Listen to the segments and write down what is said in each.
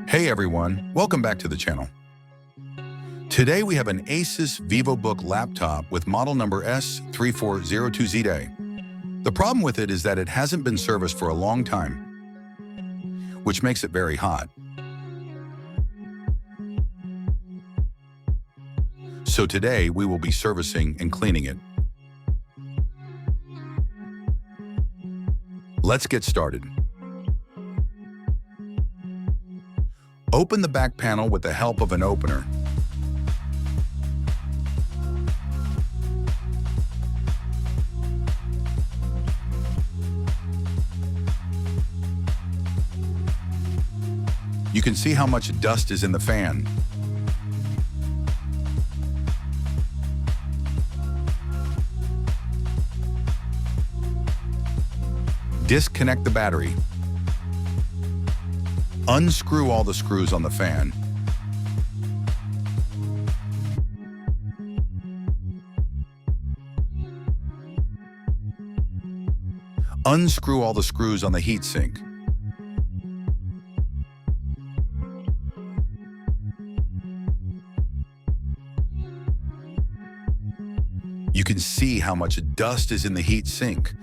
Hey everyone, welcome back to the channel. Today we have an Asus VivoBook laptop with model number S3402ZA. The problem with it is that it hasn't been serviced for a long time, which makes it very hot. So today we will be servicing and cleaning it. Let's get started. Open the back panel with the help of an opener. You can see how much dust is in the fan. Disconnect the battery. Unscrew all the screws on the fan. Unscrew all the screws on the heatsink. You can see how much dust is in the heatsink.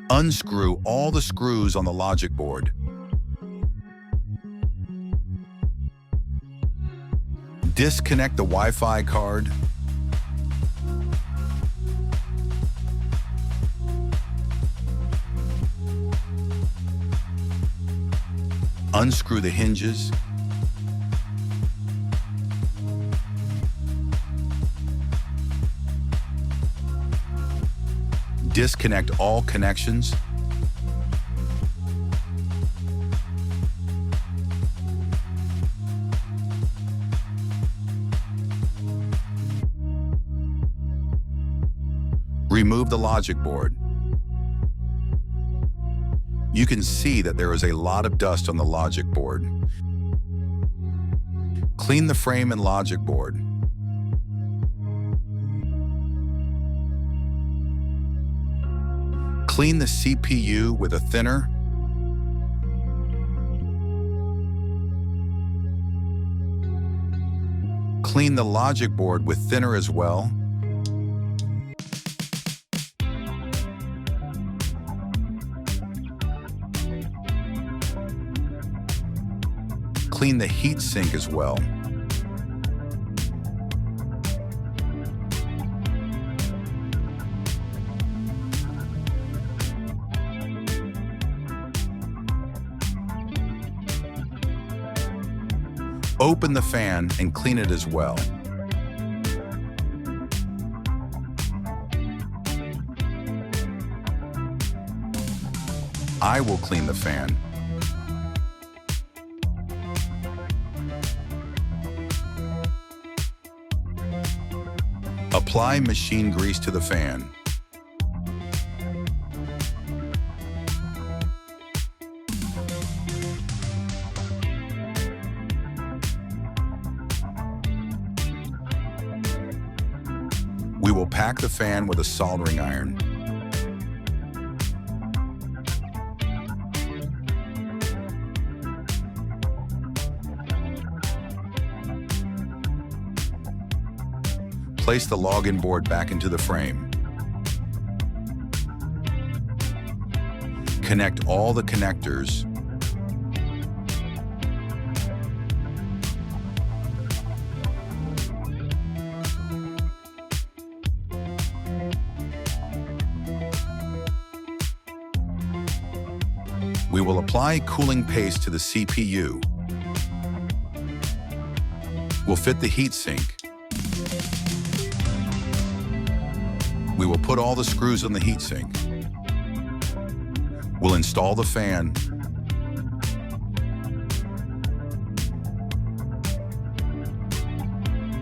Unscrew all the screws on the logic board. Disconnect the Wi-Fi card. Unscrew the hinges. Disconnect all connections. Remove the logic board. You can see that there is a lot of dust on the logic board. Clean the frame and logic board. Clean the CPU with a thinner. Clean the logic board with thinner as well. Clean the heatsink as well. Open the fan and clean it as well. I will clean the fan. Apply machine grease to the fan. We will pack the fan with a soldering iron. Place the login board back into the frame. Connect all the connectors. We will apply cooling paste to the CPU. We'll fit the heatsink. We will put all the screws on the heatsink. We'll install the fan.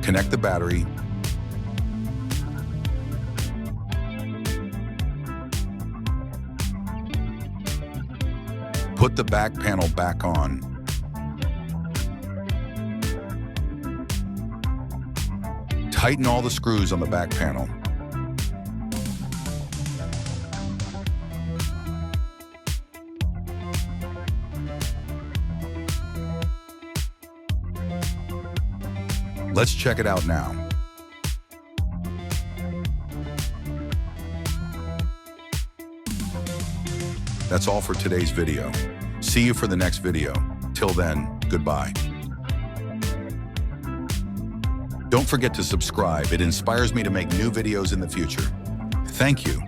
Connect the battery. Put the back panel back on. Tighten all the screws on the back panel. Let's check it out now. That's all for today's video. See you for the next video. Till then, goodbye. Don't forget to subscribe. It inspires me to make new videos in the future. Thank you.